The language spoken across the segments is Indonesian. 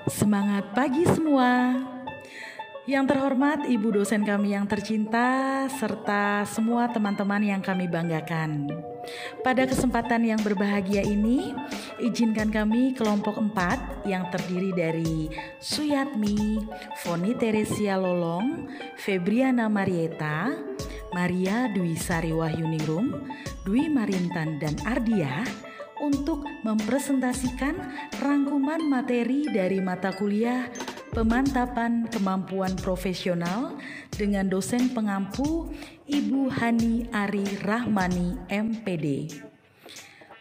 Semangat pagi semua. Yang terhormat Ibu dosen kami yang tercinta serta semua teman-teman yang kami banggakan. Pada kesempatan yang berbahagia ini, izinkan kami kelompok 4 yang terdiri dari Suyatmi, Foni Teresia Lolong, Febriana Marieta, Maria Dwi Sari Wahyuningrum, Dwi Marintan dan Ardia untuk mempresentasikan rangkuman materi dari mata kuliah Pemantapan Kemampuan Profesional dengan dosen pengampu Ibu Hani Ari Rahmani MPD.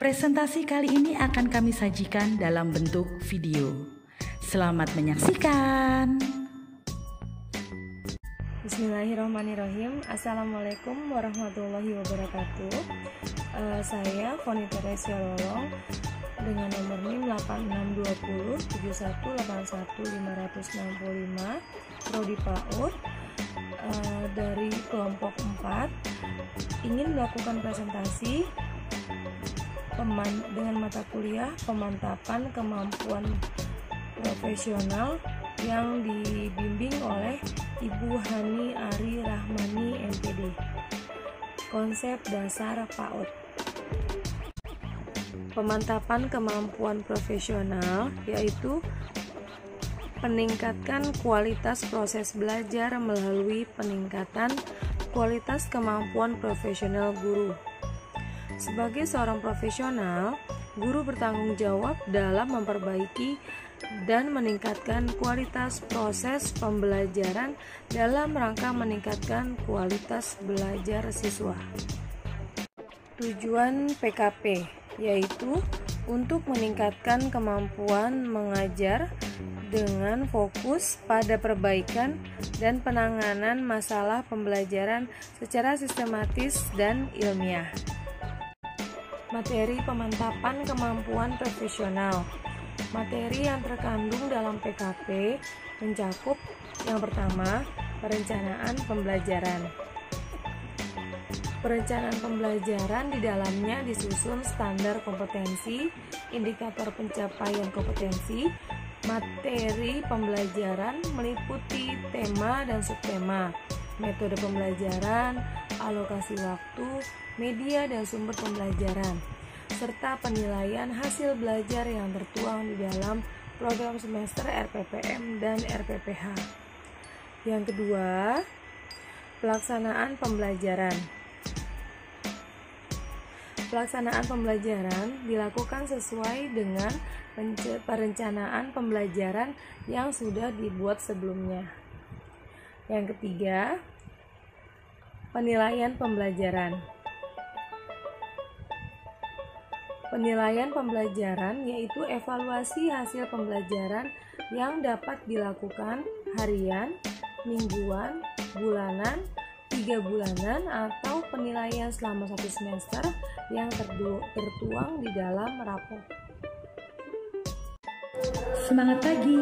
Presentasi kali ini akan kami sajikan dalam bentuk video. Selamat menyaksikan. Bismillahirrahmanirrahim. Assalamualaikum warahmatullahi wabarakatuh. Saya Foni Teresia Lolong dengan nomor NIM 862071815565 Prodi PAUD dari kelompok 4 ingin melakukan presentasi dengan mata kuliah Pemantapan Kemampuan Profesional yang dibimbing oleh Ibu Hani Ari Rahmani MPD. Konsep dasar PAUD. Pemantapan kemampuan profesional yaitu meningkatkan kualitas proses belajar melalui peningkatan kualitas kemampuan profesional guru. Sebagai seorang profesional, guru bertanggung jawab dalam memperbaiki dan meningkatkan kualitas proses pembelajaran dalam rangka meningkatkan kualitas belajar siswa. Tujuan PKP yaitu untuk meningkatkan kemampuan mengajar dengan fokus pada perbaikan dan penanganan masalah pembelajaran secara sistematis dan ilmiah. Materi pemantapan kemampuan profesional. Materi yang terkandung dalam PKP mencakup yang pertama, perencanaan pembelajaran. Perencanaan pembelajaran di dalamnya disusun standar kompetensi, indikator pencapaian kompetensi, materi pembelajaran meliputi tema dan subtema, metode pembelajaran, alokasi waktu, media dan sumber pembelajaran, serta penilaian hasil belajar yang tertuang di dalam program semester RPPM dan RPPH. Yang kedua, pelaksanaan pembelajaran. Pelaksanaan pembelajaran dilakukan sesuai dengan perencanaan pembelajaran yang sudah dibuat sebelumnya. Yang ketiga, penilaian pembelajaran. Penilaian pembelajaran yaitu evaluasi hasil pembelajaran yang dapat dilakukan harian, mingguan, bulanan, 3 bulanan, atau penilaian selama 1 semester yang tertuang di dalam rapor. Semangat pagi.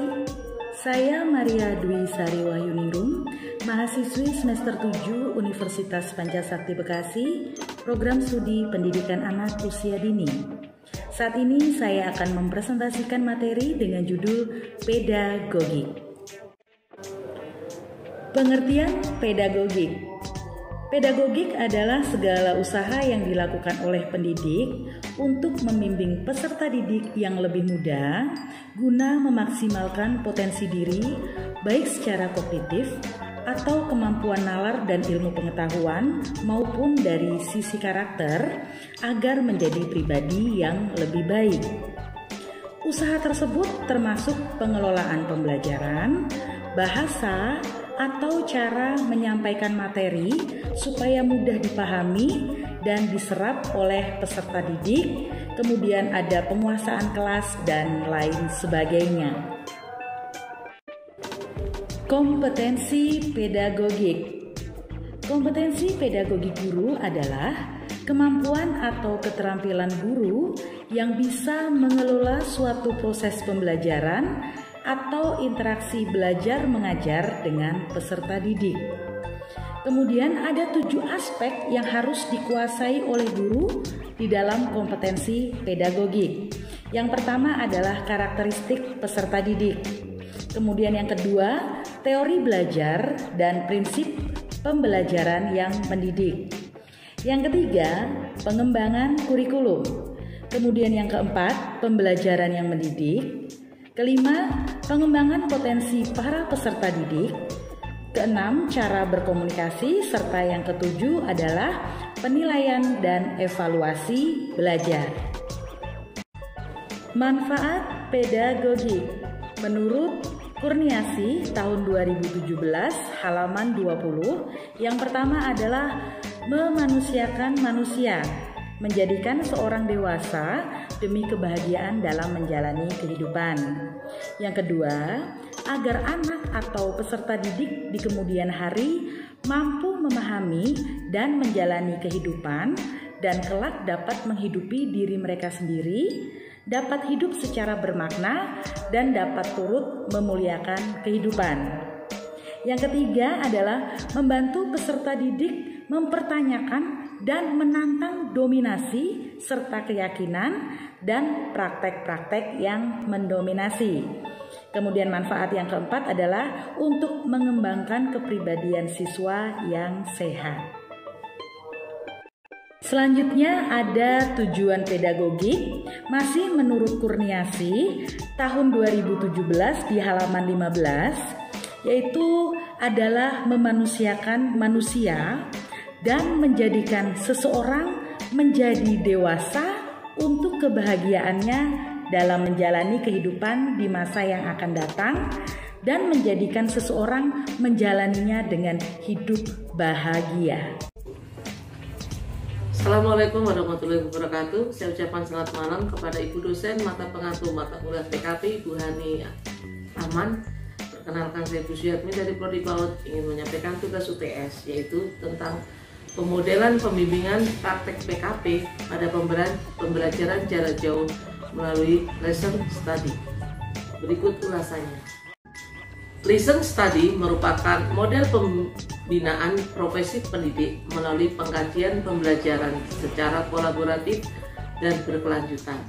Saya Maria Dwi Sari Wahyuningrum, mahasiswi semester 7 Universitas Pancasakti Bekasi, program studi pendidikan anak usia dini. Saat ini saya akan mempresentasikan materi dengan judul pedagogik. Pengertian pedagogik. Pedagogik adalah segala usaha yang dilakukan oleh pendidik untuk membimbing peserta didik yang lebih muda guna memaksimalkan potensi diri baik secara kognitif atau kemampuan nalar dan ilmu pengetahuan maupun dari sisi karakter agar menjadi pribadi yang lebih baik. Usaha tersebut termasuk pengelolaan pembelajaran, bahasa, atau cara menyampaikan materi supaya mudah dipahami dan diserap oleh peserta didik, kemudian ada penguasaan kelas dan lain sebagainya. Kompetensi pedagogik. Kompetensi pedagogik guru adalah kemampuan atau keterampilan guru yang bisa mengelola suatu proses pembelajaran atau interaksi belajar mengajar dengan peserta didik. Kemudian ada 7 aspek yang harus dikuasai oleh guru di dalam kompetensi pedagogik, Yang pertama adalah karakteristik peserta didik. Kemudian yang kedua, teori belajar dan prinsip pembelajaran yang mendidik. Yang ketiga, pengembangan kurikulum. Kemudian yang keempat, pembelajaran yang mendidik. Kelima, pengembangan potensi para peserta didik. Keenam, cara berkomunikasi, serta yang ketujuh adalah penilaian dan evaluasi belajar. Manfaat pedagogik. Menurut Kurniasi tahun 2017 halaman 20, yang pertama adalah memanusiakan manusia, menjadikan seorang dewasa demi kebahagiaan dalam menjalani kehidupan. Yang kedua, agar anak atau peserta didik di kemudian hari mampu memahami dan menjalani kehidupan dan kelak dapat menghidupi diri mereka sendiri, dapat hidup secara bermakna dan dapat turut memuliakan kehidupan. Yang ketiga adalah membantu peserta didik mempertanyakan dan menantang dominasi serta keyakinan dan praktek-praktek yang mendominasi. Kemudian manfaat yang keempat adalah untuk mengembangkan kepribadian siswa yang sehat. Selanjutnya ada tujuan pedagogik, masih menurut Kurniasi tahun 2017 di halaman 15, yaitu adalah memanusiakan manusia dan menjadikan seseorang menjadi dewasa untuk kebahagiaannya dalam menjalani kehidupan di masa yang akan datang dan menjadikan seseorang menjalaninya dengan hidup bahagia. Assalamualaikum warahmatullahi wabarakatuh. Saya ucapkan selamat malam kepada Ibu dosen mata pengatur mata kuliah PKP Ibu Hani Aman. Perkenalkan, saya Bu Suyatmi dari Prodi PAUD ingin menyampaikan tugas UTS, yaitu tentang pemodelan pembimbingan praktek PKP pada pembelajaran jarak jauh melalui lesson study. Berikut ulasannya. Lesson study merupakan model pembinaan profesi pendidik melalui pengkajian pembelajaran secara kolaboratif dan berkelanjutan,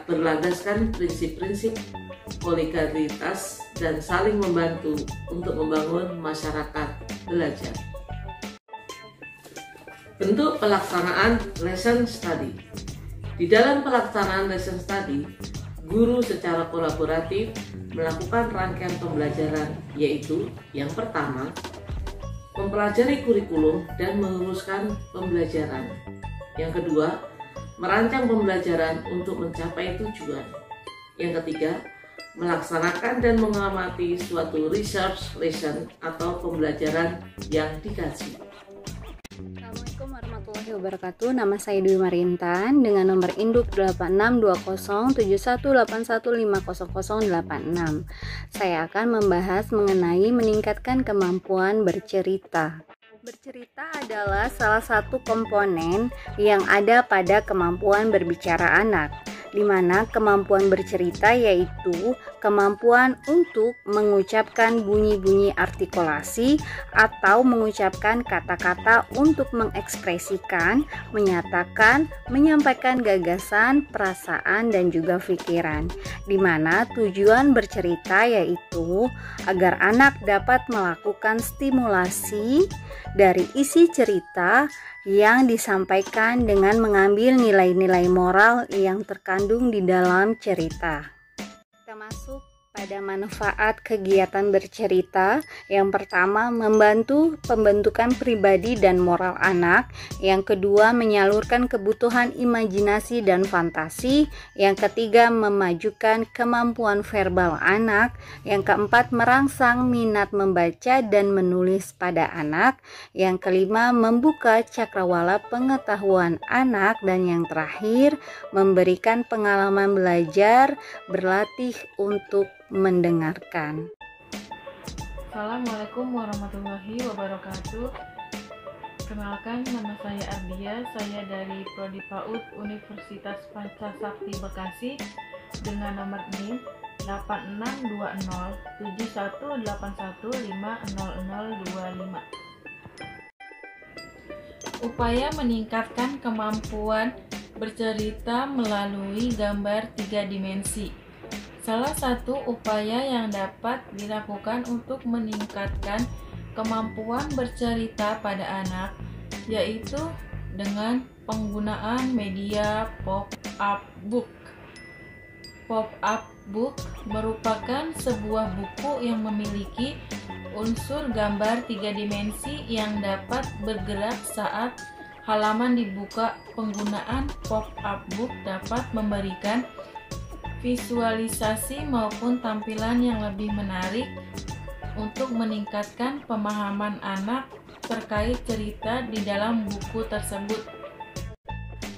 berlandaskan prinsip-prinsip kolegialitas dan saling membantu untuk membangun masyarakat belajar. Bentuk pelaksanaan lesson study. Di dalam pelaksanaan lesson study, guru secara kolaboratif melakukan rangkaian pembelajaran, yaitu yang pertama, mempelajari kurikulum dan meluruskan pembelajaran. Yang kedua, merancang pembelajaran untuk mencapai tujuan. Yang ketiga, melaksanakan dan mengamati suatu research lesson atau pembelajaran yang dikaji. Assalamualaikum warahmatullahi wabarakatuh. Nama saya Dwi Marintan dengan nomor induk 86207181500086. Saya akan membahas mengenai meningkatkan kemampuan bercerita. Bercerita adalah salah satu komponen yang ada pada kemampuan berbicara anak, di mana kemampuan bercerita yaitu kemampuan untuk mengucapkan bunyi-bunyi artikulasi atau mengucapkan kata-kata untuk mengekspresikan, menyatakan, menyampaikan gagasan, perasaan, dan juga pikiran. Di mana tujuan bercerita yaitu agar anak dapat melakukan stimulasi dari isi cerita yang disampaikan dengan mengambil nilai-nilai moral yang terkandung di dalam cerita. Kita masuk pada manfaat kegiatan bercerita. Yang pertama, membantu pembentukan pribadi dan moral anak. Yang kedua, menyalurkan kebutuhan imajinasi dan fantasi. Yang ketiga, memajukan kemampuan verbal anak. Yang keempat, merangsang minat membaca dan menulis pada anak. Yang kelima, membuka cakrawala pengetahuan anak. Dan yang terakhir, memberikan pengalaman belajar, berlatih untuk mendengarkan. Assalamualaikum warahmatullahi wabarakatuh. Kenalkan, nama saya Ardia, saya dari Prodi PAUD Universitas Pancasakti Bekasi dengan nomor NIM 8620718181500025. Upaya meningkatkan kemampuan bercerita melalui gambar 3 dimensi. Salah satu upaya yang dapat dilakukan untuk meningkatkan kemampuan bercerita pada anak yaitu dengan penggunaan media pop-up book. Pop-up book merupakan sebuah buku yang memiliki unsur gambar 3 dimensi yang dapat bergerak saat halaman dibuka. Penggunaan pop-up book dapat memberikan visualisasi maupun tampilan yang lebih menarik untuk meningkatkan pemahaman anak terkait cerita di dalam buku tersebut.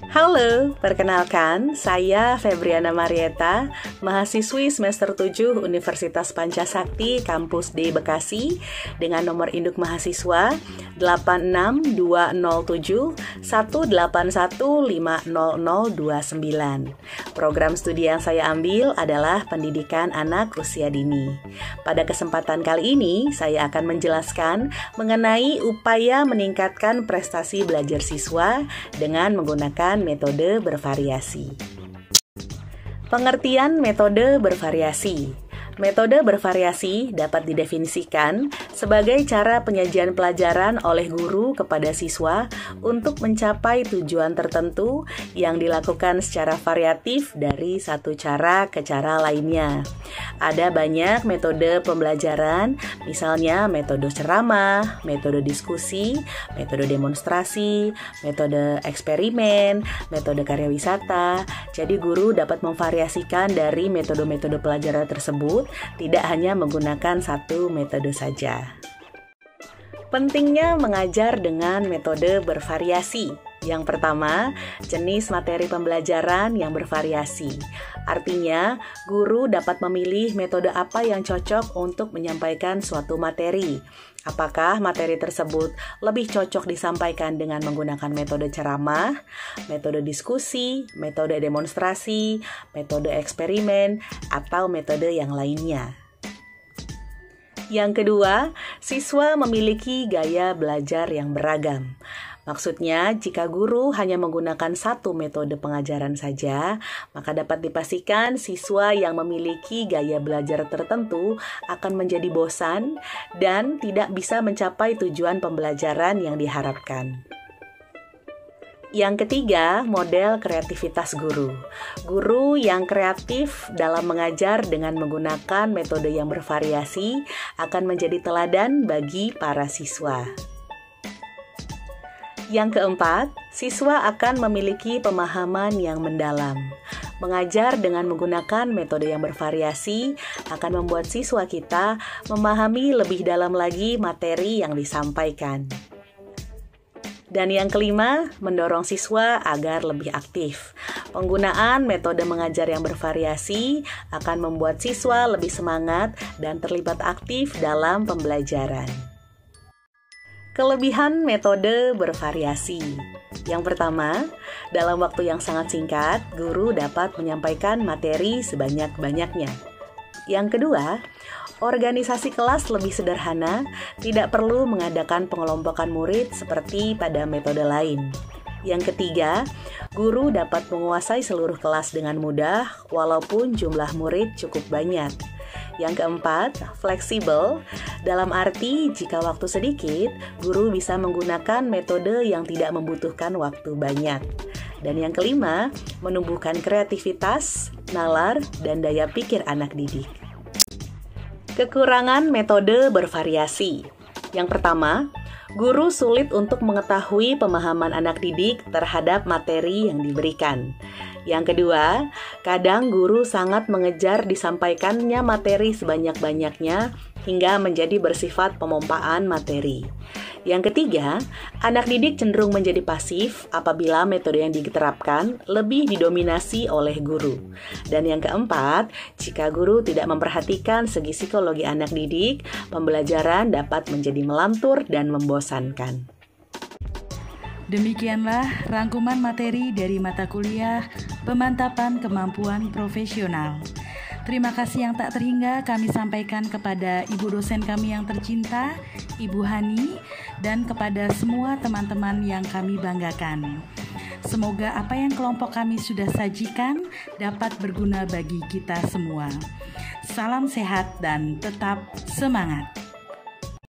Halo, perkenalkan saya Febriana Marieta, mahasiswi semester 7 Universitas Pancasakti Kampus D Bekasi dengan nomor induk mahasiswa 8620718150029. Program studi yang saya ambil adalah pendidikan anak usia dini. Pada kesempatan kali ini, saya akan menjelaskan mengenai upaya meningkatkan prestasi belajar siswa dengan menggunakan metode bervariasi. Pengertian metode bervariasi. Metode bervariasi dapat didefinisikan sebagai cara penyajian pelajaran oleh guru kepada siswa untuk mencapai tujuan tertentu yang dilakukan secara variatif dari satu cara ke cara lainnya. Ada banyak metode pembelajaran, misalnya metode ceramah, metode diskusi, metode demonstrasi, metode eksperimen, metode karya wisata. Jadi guru dapat memvariasikan dari metode-metode pelajaran tersebut, tidak hanya menggunakan satu metode saja. Pentingnya mengajar dengan metode bervariasi. Yang pertama, jenis materi pembelajaran yang bervariasi. Artinya, guru dapat memilih metode apa yang cocok untuk menyampaikan suatu materi. Apakah materi tersebut lebih cocok disampaikan dengan menggunakan metode ceramah, metode diskusi, metode demonstrasi, metode eksperimen, atau metode yang lainnya. Yang kedua, siswa memiliki gaya belajar yang beragam. Maksudnya, jika guru hanya menggunakan satu metode pengajaran saja, maka dapat dipastikan siswa yang memiliki gaya belajar tertentu akan menjadi bosan dan tidak bisa mencapai tujuan pembelajaran yang diharapkan. Yang ketiga, model kreativitas guru. Guru yang kreatif dalam mengajar dengan menggunakan metode yang bervariasi akan menjadi teladan bagi para siswa. Yang keempat, siswa akan memiliki pemahaman yang mendalam. Mengajar dengan menggunakan metode yang bervariasi akan membuat siswa kita memahami lebih dalam lagi materi yang disampaikan. Dan yang kelima, mendorong siswa agar lebih aktif. Penggunaan metode mengajar yang bervariasi akan membuat siswa lebih semangat dan terlibat aktif dalam pembelajaran. Kelebihan metode bervariasi. Yang pertama, dalam waktu yang sangat singkat, guru dapat menyampaikan materi sebanyak-banyaknya. Yang kedua, organisasi kelas lebih sederhana, tidak perlu mengadakan pengelompokan murid seperti pada metode lain. Yang ketiga, guru dapat menguasai seluruh kelas dengan mudah walaupun jumlah murid cukup banyak. Yang keempat, fleksibel, dalam arti jika waktu sedikit, guru bisa menggunakan metode yang tidak membutuhkan waktu banyak. Dan yang kelima, menumbuhkan kreativitas, nalar, dan daya pikir anak didik. Kekurangan metode bervariasi. Yang pertama, guru sulit untuk mengetahui pemahaman anak didik terhadap materi yang diberikan. Yang kedua, kadang guru sangat mengejar disampaikannya materi sebanyak-banyaknya hingga menjadi bersifat pemompaan materi. Yang ketiga, anak didik cenderung menjadi pasif apabila metode yang diterapkan lebih didominasi oleh guru. Dan yang keempat, jika guru tidak memperhatikan segi psikologi anak didik, pembelajaran dapat menjadi melantur dan membosankan. Demikianlah rangkuman materi dari mata kuliah Pemantapan Kemampuan Profesional. Terima kasih yang tak terhingga kami sampaikan kepada ibu dosen kami yang tercinta, Ibu Hani, dan kepada semua teman-teman yang kami banggakan. Semoga apa yang kelompok kami sudah sajikan dapat berguna bagi kita semua. Salam sehat dan tetap semangat.